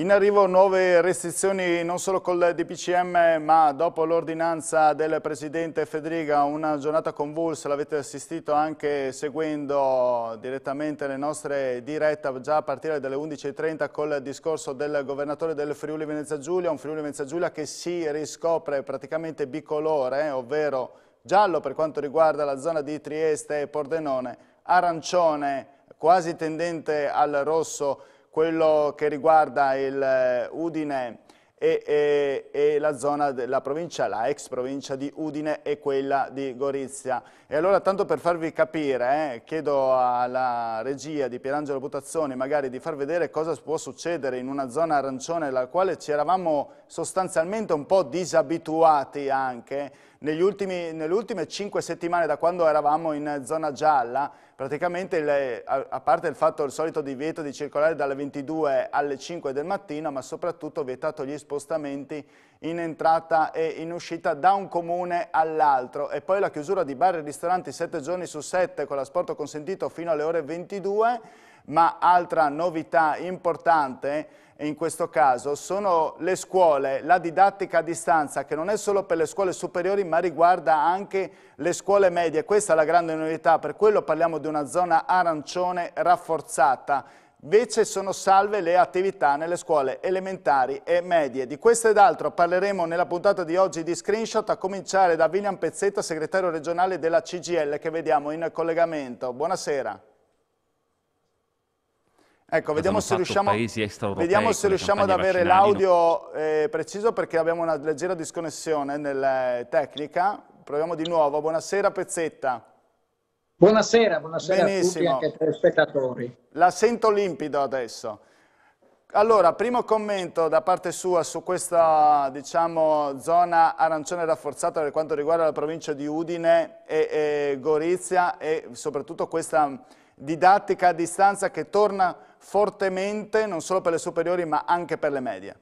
In arrivo nuove restrizioni non solo col DPCM ma dopo l'ordinanza del Presidente Fedriga, una giornata convulsa, l'avete assistito anche seguendo direttamente le nostre dirette già a partire dalle 11:30 col discorso del governatore del Friuli Venezia Giulia, un Friuli Venezia Giulia che si riscopre praticamente bicolore, ovvero giallo per quanto riguarda la zona di Trieste e Pordenone, arancione quasi tendente al rosso quello che riguarda il Udine e la zona della provincia, la ex provincia di Udine e quella di Gorizia. E allora, tanto per farvi capire, chiedo alla regia di Pierangelo Butazzoni magari di far vedere cosa può succedere in una zona arancione alla quale ci eravamo sostanzialmente un po' disabituati anche nelle ultime 5 settimane da quando eravamo in zona gialla. Praticamente, a parte il fatto il solito divieto di circolare dalle 22 alle 5 del mattino, ma soprattutto vietato gli spostamenti in entrata e in uscita da un comune all'altro, e poi la chiusura di bar e ristoranti 7 giorni su 7 con l'asporto consentito fino alle ore 22, ma altra novità importante in questo caso sono le scuole, la didattica a distanza che non è solo per le scuole superiori ma riguarda anche le scuole medie. Questa è la grande novità, per quello parliamo di una zona arancione rafforzata. Invece sono salve le attività nelle scuole elementari e medie. Di questo ed altro parleremo nella puntata di oggi di Screenshot, a cominciare da William Pezzetta, segretario regionale della CGIL, che vediamo in collegamento. Buonasera. Ecco, vediamo se riusciamo ad avere l'audio preciso, perché abbiamo una leggera disconnessione nella tecnica. Proviamo di nuovo. Buonasera Pezzetta. Buonasera Benissimo. A tutti, anche ai telespettatori. La sento limpido adesso. Allora, primo commento da parte sua su questa, diciamo, zona arancione rafforzata per quanto riguarda la provincia di Udine e Gorizia, e soprattutto questa didattica a distanza che torna fortemente non solo per le superiori ma anche per le medie.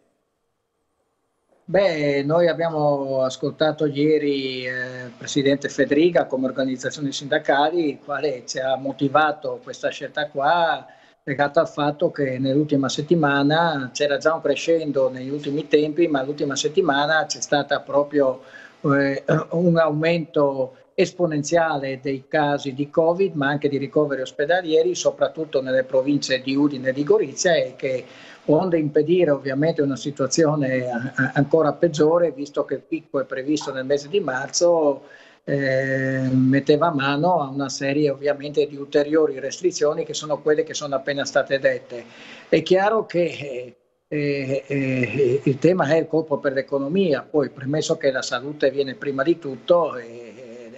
Beh, noi abbiamo ascoltato ieri il Presidente Fedriga come organizzazioni sindacali, il quale ci ha motivato questa scelta qua, legata al fatto che nell'ultima settimana c'era già un crescendo negli ultimi tempi, ma l'ultima settimana c'è stata proprio un aumento esponenziale dei casi di Covid, ma anche di ricoveri ospedalieri, soprattutto nelle province di Udine e di Gorizia, e che onde impedire ovviamente una situazione ancora peggiore, visto che il picco è previsto nel mese di marzo, metteva mano a una serie ovviamente di ulteriori restrizioni, che sono quelle che sono appena state dette. È chiaro che il tema è il colpo per l'economia, poi premesso che la salute viene prima di tutto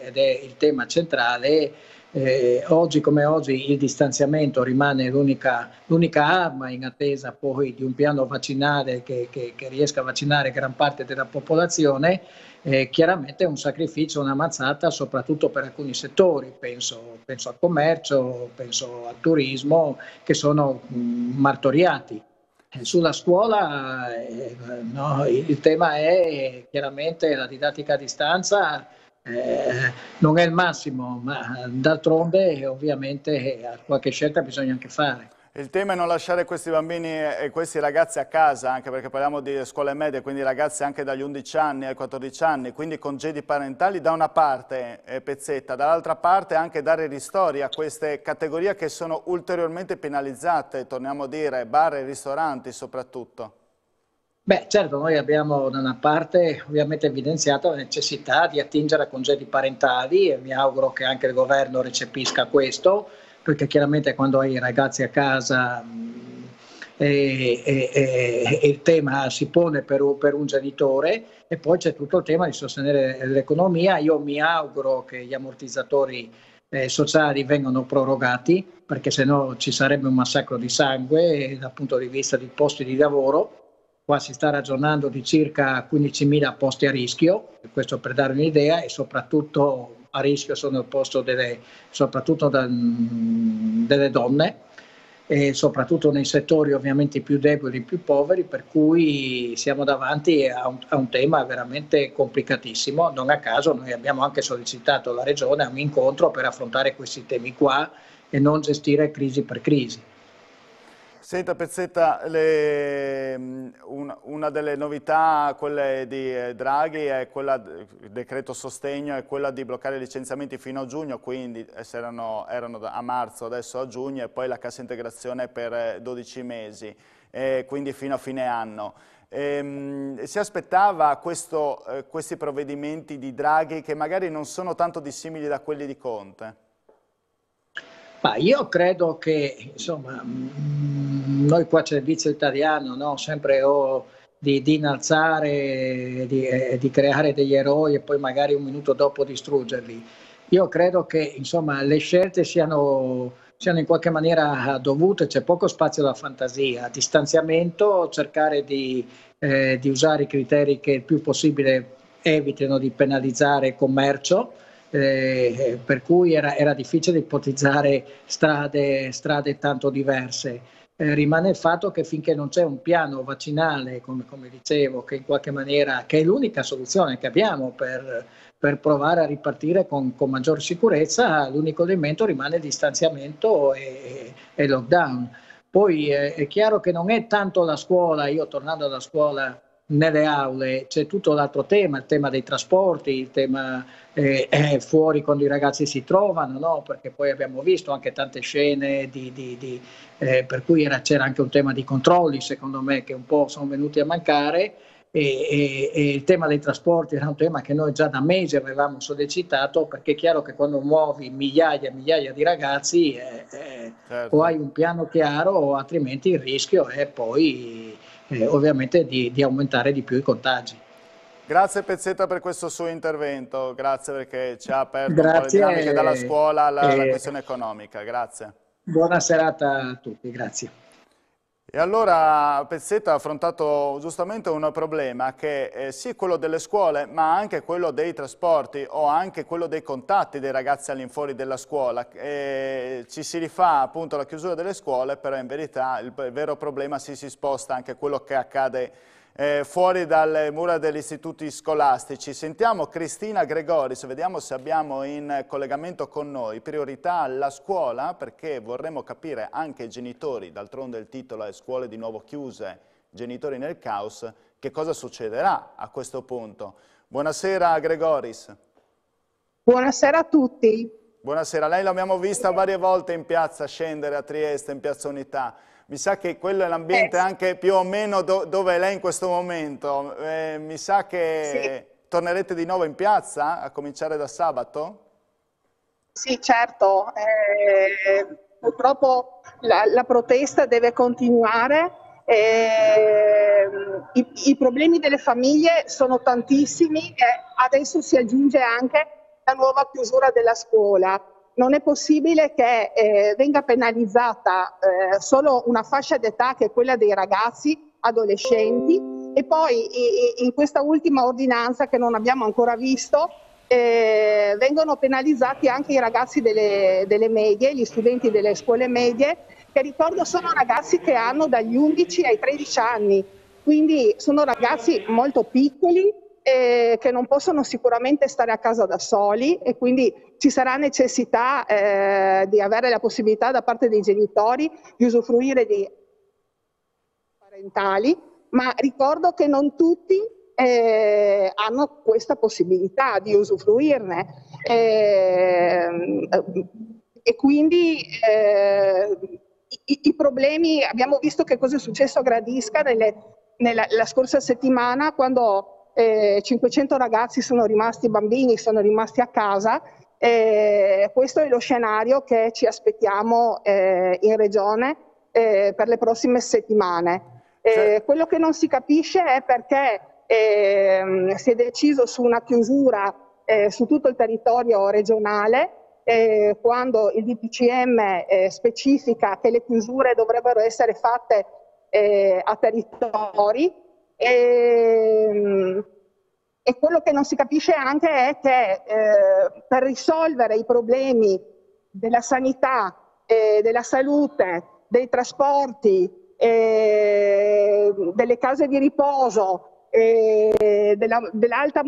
ed è il tema centrale. Oggi come oggi il distanziamento rimane l'unica arma in attesa poi di un piano vaccinale che riesca a vaccinare gran parte della popolazione. Chiaramente è un sacrificio, una mazzata soprattutto per alcuni settori, penso al commercio, penso al turismo, che sono martoriati. Sulla scuola no, il tema è chiaramente la didattica a distanza. Non è il massimo, ma d'altronde ovviamente qualche scelta bisogna anche fare. Il tema è non lasciare questi bambini e questi ragazzi a casa, anche perché parliamo di scuole medie, quindi ragazzi anche dagli 11 anni ai 14 anni, quindi congedi parentali da una parte, Pezzetta, dall'altra parte anche dare ristori a queste categorie che sono ulteriormente penalizzate, torniamo a dire, bar e ristoranti soprattutto. Beh, certo, noi abbiamo da una parte ovviamente evidenziato la necessità di attingere a congedi parentali, e mi auguro che anche il governo recepisca questo, perché chiaramente quando hai i ragazzi a casa il tema si pone per un genitore, e poi c'è tutto il tema di sostenere l'economia. Io mi auguro che gli ammortizzatori sociali vengano prorogati, perché sennò ci sarebbe un massacro di sangue dal punto di vista di posti di lavoro. Qua si sta ragionando di circa 15.000 posti a rischio, questo per dare un'idea, e soprattutto a rischio sono il posto soprattutto delle donne, e soprattutto nei settori ovviamente più deboli, più poveri, per cui siamo davanti a un tema veramente complicatissimo. Non a caso noi abbiamo anche sollecitato la Regione a un incontro per affrontare questi temi qua e non gestire crisi per crisi. Senta Pezzetta, una delle novità, quelle di Draghi, è quella del decreto sostegno, è quella di bloccare i licenziamenti fino a giugno, quindi erano a marzo, adesso a giugno, e poi la cassa integrazione per 12 mesi, quindi fino a fine anno. Si aspettava questi provvedimenti di Draghi, che magari non sono tanto dissimili da quelli di Conte? Ma io credo che, insomma, noi qua c'è il vizio italiano, no? Sempre di innalzare, di creare degli eroi e poi magari un minuto dopo distruggerli. Io credo che, insomma, le scelte siano in qualche maniera dovute, c'è poco spazio alla fantasia, distanziamento, cercare di usare i criteri che il più possibile evitino di penalizzare il commercio. Per cui era difficile ipotizzare strade tanto diverse. Rimane il fatto che finché non c'è un piano vaccinale, come dicevo, che in qualche maniera, che è l'unica soluzione che abbiamo per provare a ripartire con maggior sicurezza, l'unico elemento rimane il distanziamento e lockdown. Poi è chiaro che non è tanto la scuola, io tornando alla scuola nelle aule, c'è tutto l'altro tema, il tema dei trasporti, il tema fuori quando i ragazzi si trovano, no? Perché poi abbiamo visto anche tante scene per cui c'era anche un tema di controlli, secondo me, che un po' sono venuti a mancare, e il tema dei trasporti era un tema che noi già da mesi avevamo sollecitato, perché è chiaro che quando muovi migliaia e migliaia di ragazzi Certo. o hai un piano chiaro o altrimenti il rischio è poi ovviamente di aumentare di più i contagi. Grazie Pezzetta per questo suo intervento, grazie perché ci ha aperto un po' le dinamiche dalla Grazie scuola alla e questione economica, grazie. buona serata a tutti, grazie. E allora Pezzetta ha affrontato giustamente un problema che è sì quello delle scuole, ma anche quello dei trasporti o anche quello dei contatti dei ragazzi all'infuori della scuola. Ci si rifà appunto alla chiusura delle scuole, però in verità il vero problema si sposta anche quello che accade fuori dalle mura degli istituti scolastici. Sentiamo Cristina Gregoris, vediamo se abbiamo in collegamento con noi. Priorità alla scuola, perché vorremmo capire anche i genitori, d'altronde il titolo è Scuole di nuovo chiuse, genitori nel caos, che cosa succederà a questo punto. Buonasera Gregoris. Buonasera a tutti. Buonasera, lei l'abbiamo vista varie volte in piazza scendere a Trieste, in Piazza Unità. Mi sa che quello è l'ambiente anche più o meno dove è lei in questo momento. Mi sa che tornerete di nuovo in piazza, a cominciare da sabato? Sì, certo. Purtroppo la protesta deve continuare. I problemi delle famiglie sono tantissimi e adesso si aggiunge anche la nuova chiusura della scuola. Non è possibile che venga penalizzata solo una fascia d'età che è quella dei ragazzi, adolescenti, e poi in questa ultima ordinanza che non abbiamo ancora visto vengono penalizzati anche i ragazzi delle medie, gli studenti delle scuole medie, che ricordo sono ragazzi che hanno dagli 11 ai 13 anni, quindi sono ragazzi molto piccoli che non possono sicuramente stare a casa da soli, e quindi ci sarà necessità di avere la possibilità da parte dei genitori di usufruire di parentali, ma ricordo che non tutti hanno questa possibilità di usufruirne e quindi i problemi, abbiamo visto che cosa è successo a Gradisca la scorsa settimana, quando 500 ragazzi bambini sono rimasti a casa. Questo è lo scenario che ci aspettiamo in regione per le prossime settimane. Quello che non si capisce è perché si è deciso su una chiusura su tutto il territorio regionale, quando il DPCM specifica che le chiusure dovrebbero essere fatte a territori. E quello che non si capisce anche è che per risolvere i problemi della sanità, della salute, dei trasporti, delle case di riposo, dell'alta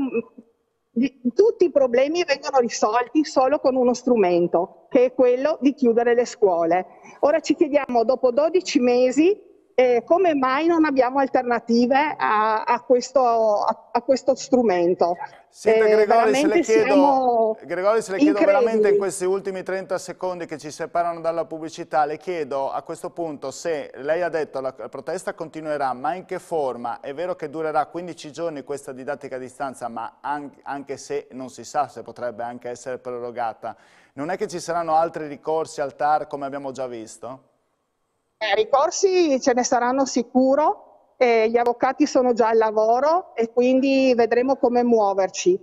tutti i problemi vengono risolti solo con uno strumento, che è quello di chiudere le scuole. Ora ci chiediamo, dopo 12 mesi, come mai non abbiamo alternative a questo strumento. Senta Gregoris, le chiedo veramente in increduli. questi ultimi 30 secondi che ci separano dalla pubblicità, le chiedo a questo punto se lei ha detto la protesta continuerà, ma in che forma? È vero che durerà 15 giorni questa didattica a distanza, ma anche se non si sa se potrebbe anche essere prorogata, non è che ci saranno altri ricorsi al TAR come abbiamo già visto? Ricorsi ce ne saranno sicuro, gli avvocati sono già al lavoro e quindi vedremo come muoverci.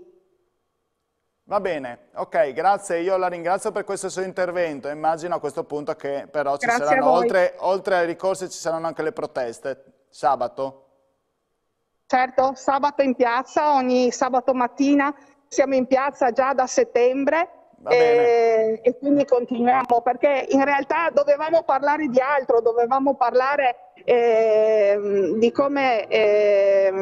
Va bene, ok, grazie, io la ringrazio per questo suo intervento. Immagino a questo punto che però ci Grazie saranno, a voi. oltre ai ricorsi ci saranno anche le proteste. Sabato? Certo, sabato in piazza, ogni sabato mattina siamo in piazza già da settembre. Va bene. E quindi continuiamo, perché in realtà dovevamo parlare di altro, dovevamo parlare di come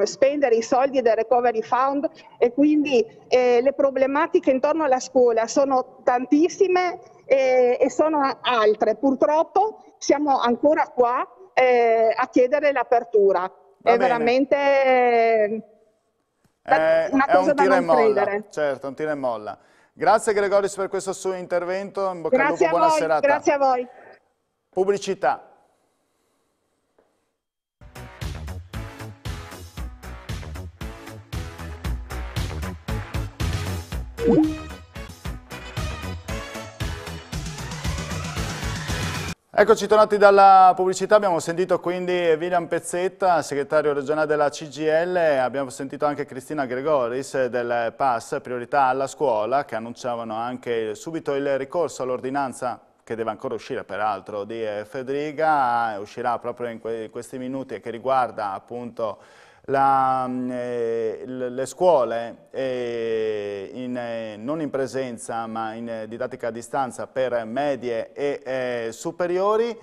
spendere i soldi del Recovery Fund, e quindi le problematiche intorno alla scuola sono tantissime e sono altre. Purtroppo siamo ancora qua a chiedere l'apertura. È veramente una cosa da non credere. Certo, un tira e molla. Grazie Gregoris per questo suo intervento, in bocca al lupo, Grazie a buona voi, serata. grazie a voi. Pubblicità. Eccoci tornati dalla pubblicità, abbiamo sentito quindi William Pezzetta, segretario regionale della CGIL, abbiamo sentito anche Cristina Gregoris del PAS, priorità alla scuola, che annunciavano anche subito il ricorso all'ordinanza, che deve ancora uscire peraltro, di Fedriga, uscirà proprio in questi minuti, e che riguarda appunto le scuole non in presenza ma in didattica a distanza per medie e superiori.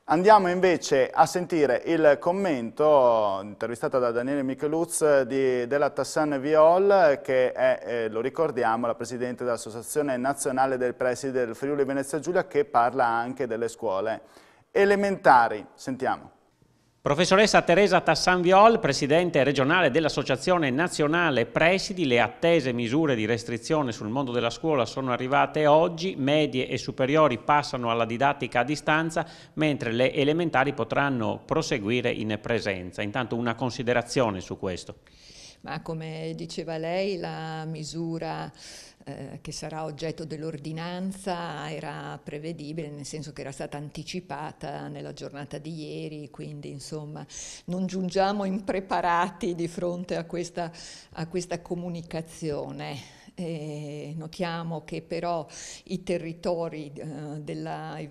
Andiamo invece a sentire il commento intervistato da Daniele Micheluz della Tassan Viol, che è, lo ricordiamo, la Presidente dell'Associazione Nazionale del Presidi del Friuli Venezia Giulia, che parla anche delle scuole elementari. Sentiamo. Professoressa Teresa Tassan Viol, Presidente regionale dell'Associazione Nazionale Presidi, le attese misure di restrizione sul mondo della scuola sono arrivate oggi, medie e superiori passano alla didattica a distanza, mentre le elementari potranno proseguire in presenza. Intanto una considerazione su questo. Ma come diceva lei, la misura che sarà oggetto dell'ordinanza era prevedibile, nel senso che era stata anticipata nella giornata di ieri, quindi insomma non giungiamo impreparati di fronte a questa comunicazione. Notiamo che però i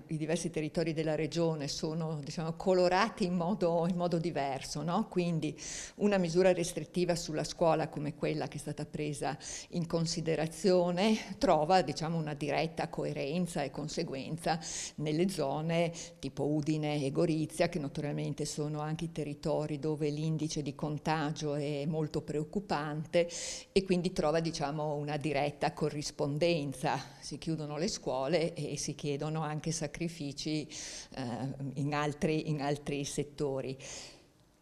diversi territori della regione sono, diciamo, colorati in modo diverso, no? Quindi una misura restrittiva sulla scuola come quella che è stata presa in considerazione trova, diciamo, una diretta coerenza e conseguenza nelle zone tipo Udine e Gorizia, che naturalmente sono anche i territori dove l'indice di contagio è molto preoccupante, e quindi trova, diciamo, una diretta corrispondenza. Si chiudono le scuole e si chiedono anche sacrifici in altri settori.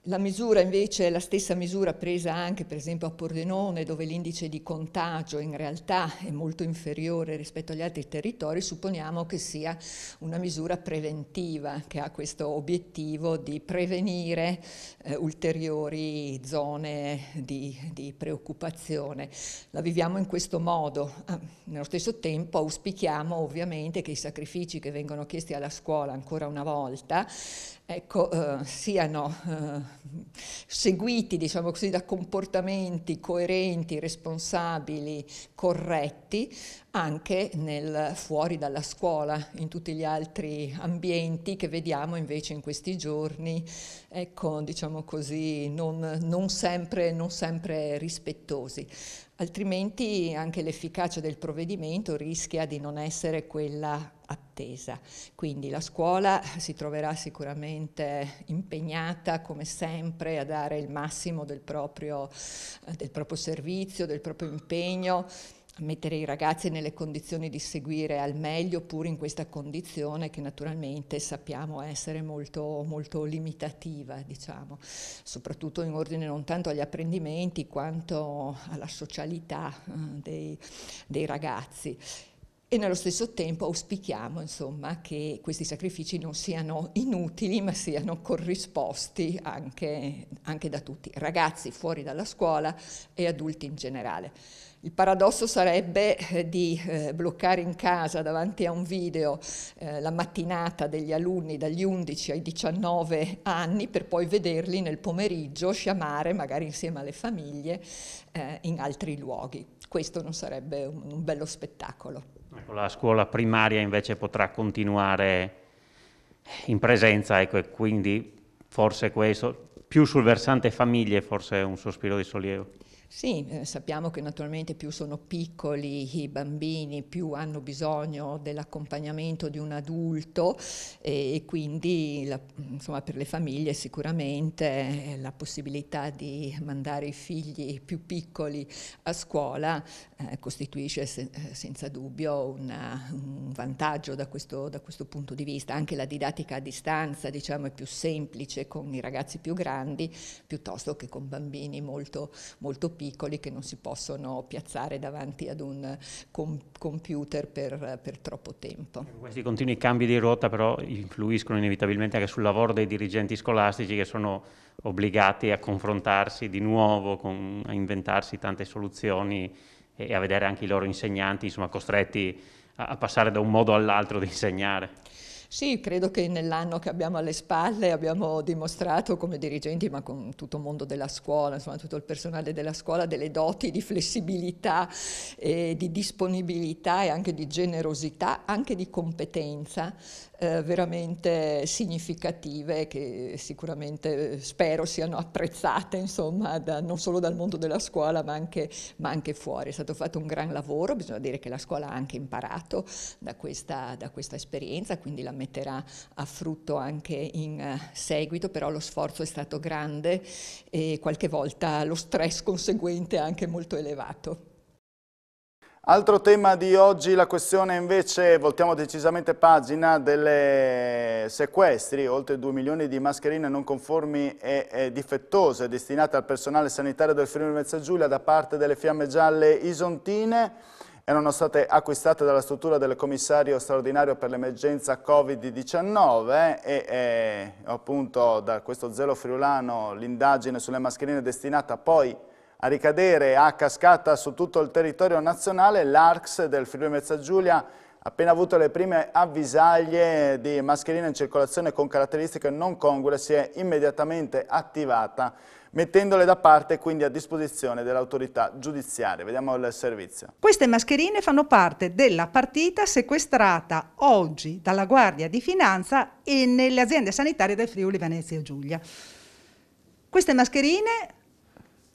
La misura invece è la stessa misura presa anche per esempio a Pordenone, dove l'indice di contagio in realtà è molto inferiore rispetto agli altri territori. Supponiamo che sia una misura preventiva, che ha questo obiettivo di prevenire ulteriori zone di preoccupazione. La viviamo in questo modo. Nello stesso tempo auspichiamo ovviamente che i sacrifici che vengono chiesti alla scuola ancora una volta siano seguiti, diciamo così, da comportamenti coerenti, responsabili, corretti, anche fuori dalla scuola, in tutti gli altri ambienti che vediamo invece in questi giorni, ecco, diciamo così, non sempre rispettosi. altrimenti anche l'efficacia del provvedimento rischia di non essere quella attesa. Quindi la scuola si troverà sicuramente impegnata, come sempre, a dare il massimo del proprio servizio, del proprio impegno, mettere i ragazzi nelle condizioni di seguire al meglio, pur in questa condizione che naturalmente sappiamo essere molto, molto limitativa, diciamo, soprattutto in ordine non tanto agli apprendimenti quanto alla socialità dei ragazzi. E nello stesso tempo auspichiamo, insomma, che questi sacrifici non siano inutili, ma siano corrisposti anche da tutti, ragazzi fuori dalla scuola e adulti in generale. Il paradosso sarebbe di bloccare in casa davanti a un video la mattinata degli alunni dagli 11 ai 19 anni per poi vederli nel pomeriggio sciamare, magari insieme alle famiglie, in altri luoghi. Questo non sarebbe un bello spettacolo. La scuola primaria invece potrà continuare in presenza, ecco, e quindi forse questo, più sul versante famiglie, forse è un sospiro di sollievo. Sì, sappiamo che naturalmente più sono piccoli i bambini, più hanno bisogno dell'accompagnamento di un adulto e quindi insomma, per le famiglie sicuramente la possibilità di mandare i figli più piccoli a scuola costituisce senza dubbio un vantaggio da questo punto di vista. Anche la didattica a distanza, diciamo, è più semplice con i ragazzi più grandi piuttosto che con bambini molto, molto piccoli che non si possono piazzare davanti ad un computer per troppo tempo. Questi continui cambi di rotta però influiscono inevitabilmente anche sul lavoro dei dirigenti scolastici, che sono obbligati a confrontarsi di nuovo, a inventarsi tante soluzioni e a vedere anche i loro insegnanti, insomma, costretti a passare da un modo all'altro di insegnare. Sì, credo che nell'anno che abbiamo alle spalle abbiamo dimostrato come dirigenti, ma con tutto il mondo della scuola, insomma tutto il personale della scuola, delle doti di flessibilità, di disponibilità e anche di generosità, anche di competenza veramente significative che sicuramente spero siano apprezzate, insomma, non solo dal mondo della scuola ma anche fuori. È stato fatto un gran lavoro, bisogna dire che la scuola ha anche imparato da questa esperienza, quindi la metterà a frutto anche in seguito, però lo sforzo è stato grande e qualche volta lo stress conseguente è anche molto elevato. Altro tema di oggi, la questione invece, voltiamo decisamente pagina, delle sequestri, oltre 2 milioni di mascherine non conformi e difettose destinate al personale sanitario del Friuli Venezia Giulia da parte delle Fiamme Gialle isontine. Erano state acquistate dalla struttura del commissario straordinario per l'emergenza Covid-19 e appunto da questo Zelo friulano l'indagine sulle mascherine è destinata poi a ricadere a cascata su tutto il territorio nazionale. L'ARCS del Friuli Venezia Giulia, appena avuto le prime avvisaglie di mascherine in circolazione con caratteristiche non congrue, si è immediatamente attivata, mettendole da parte e quindi a disposizione dell'autorità giudiziaria. Vediamo il servizio. Queste mascherine fanno parte della partita sequestrata oggi dalla Guardia di Finanza e nelle aziende sanitarie del Friuli Venezia Giulia. Queste mascherine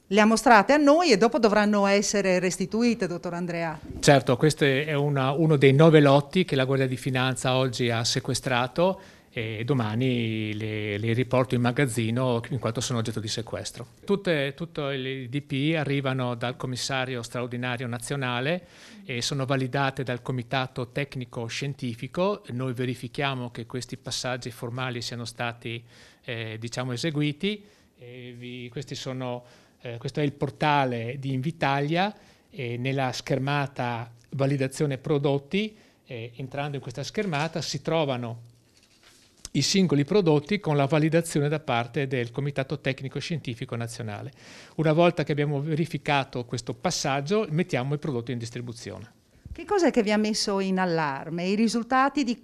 le ha mostrate a noi e dopo dovranno essere restituite, dottor Andrea. Certo, questo è uno dei 9 lotti che la Guardia di Finanza oggi ha sequestrato e domani le riporto in magazzino in quanto sono oggetto di sequestro. Tutte le DPI arrivano dal commissario straordinario nazionale e sono validate dal comitato tecnico scientifico. Noi verifichiamo che questi passaggi formali siano stati eseguiti. Questo è il portale di Invitalia e nella schermata validazione prodotti, entrando in questa schermata si trovano i singoli prodotti con la validazione da parte del Comitato Tecnico Scientifico Nazionale. Una volta che abbiamo verificato questo passaggio, mettiamo i prodotti in distribuzione. Che cos'è che vi ha messo in allarme? I risultati di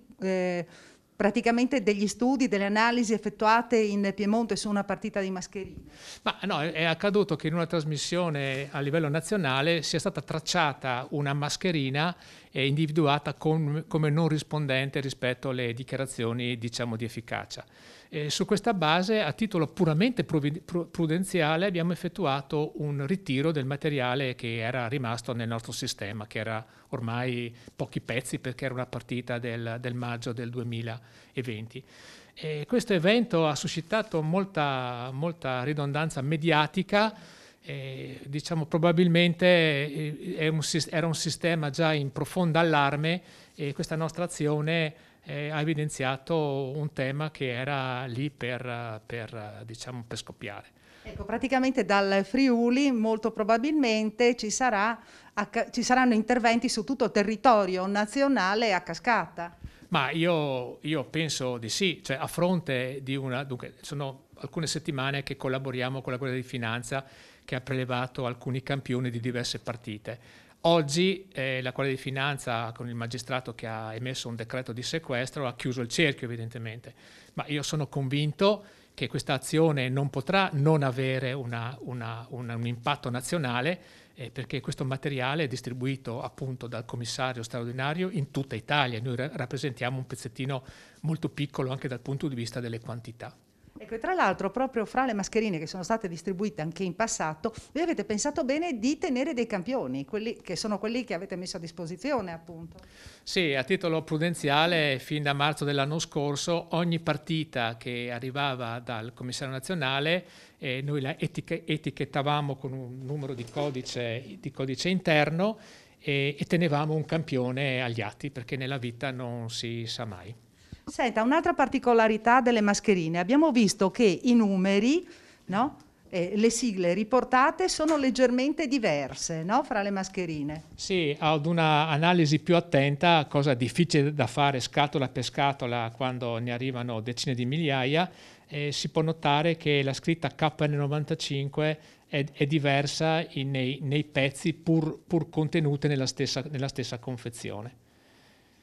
praticamente degli studi, delle analisi effettuate in Piemonte su una partita di mascherine? Ma no, è accaduto che in una trasmissione a livello nazionale sia stata tracciata una mascherina individuata come non rispondente rispetto alle dichiarazioni, diciamo, di efficacia. Su questa base, a titolo puramente prudenziale, abbiamo effettuato un ritiro del materiale che era rimasto nel nostro sistema, che era ormai pochi pezzi perché era una partita del maggio del 2020. Questo evento ha suscitato molta ridondanza mediatica. Diciamo probabilmente era un sistema già in profonda allarme, e questa nostra azione ha evidenziato un tema che era lì per scoppiare. Ecco, praticamente dal Friuli molto probabilmente ci saranno interventi su tutto il territorio nazionale a cascata. Ma io penso di sì, cioè a fronte di dunque sono alcune settimane che collaboriamo con la Guardia di Finanza, che ha prelevato alcuni campioni di diverse partite. Oggi la Guardia di Finanza, con il magistrato che ha emesso un decreto di sequestro, ha chiuso il cerchio evidentemente, ma io sono convinto che questa azione non potrà non avere un impatto nazionale, perché questo materiale è distribuito appunto dal commissario straordinario in tutta Italia. Noi rappresentiamo un pezzettino molto piccolo anche dal punto di vista delle quantità. Ecco, e tra l'altro proprio fra le mascherine che sono state distribuite anche in passato, voi avete pensato bene di tenere dei campioni, quelli che sono quelli che avete messo a disposizione appunto. Sì, a titolo prudenziale, fin da marzo dell'anno scorso, ogni partita che arrivava dal commissario nazionale, noi la etichettavamo con un numero di codice interno e tenevamo un campione agli atti, perché nella vita non si sa mai. Senta, un'altra particolarità delle mascherine, abbiamo visto che i numeri, no? Le sigle riportate sono leggermente diverse, no? Fra le mascherine. Sì, ad una analisi più attenta, cosa difficile da fare scatola per scatola quando ne arrivano decine di migliaia, si può notare che la scritta KN95 è diversa nei pezzi pur contenute nella stessa confezione.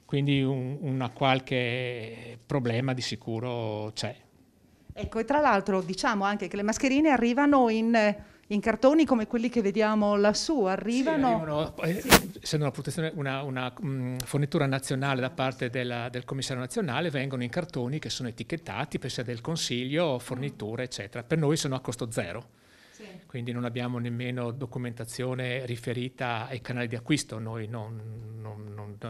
Quindi una qualche problema di sicuro c'è. Ecco, e tra l'altro diciamo anche che le mascherine arrivano in cartoni come quelli che vediamo lassù, arrivano... Essendo una fornitura nazionale da parte del commissario nazionale, vengono in cartoni che sono etichettati, per sia del consiglio, forniture, eccetera. Per noi sono a costo zero. Quindi non abbiamo nemmeno documentazione riferita ai canali di acquisto,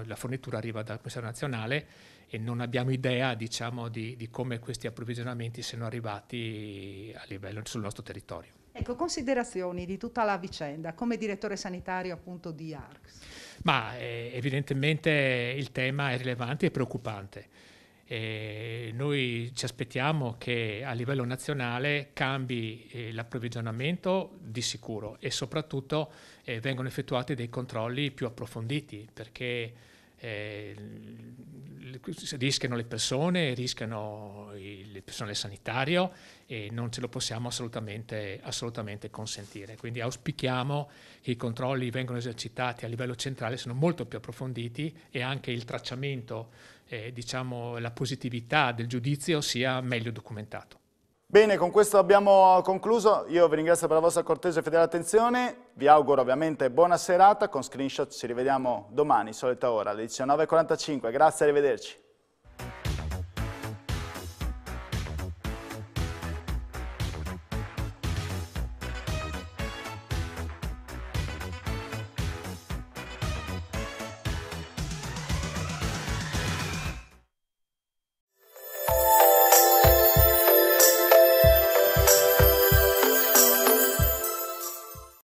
la fornitura arriva dal commissario nazionale e non abbiamo idea, diciamo, di come questi approvvigionamenti siano arrivati a livello sul nostro territorio. Ecco, considerazioni di tutta la vicenda come direttore sanitario appunto di ARCS. Ma evidentemente il tema è rilevante e preoccupante. Noi ci aspettiamo che a livello nazionale cambi l'approvvigionamento di sicuro e soprattutto vengano effettuati dei controlli più approfonditi, perché rischiano le persone, rischiano il personale sanitario e non ce lo possiamo assolutamente consentire. Quindi auspichiamo che i controlli vengano esercitati a livello centrale, siano molto più approfonditi e anche il tracciamento, diciamo la positività del giudizio sia meglio documentato. Bene, con questo abbiamo concluso. Io vi ringrazio per la vostra cortese e fedele attenzione. Vi auguro ovviamente buona serata. Con Screenshot ci rivediamo domani, solita ora, alle 19:45. Grazie, arrivederci.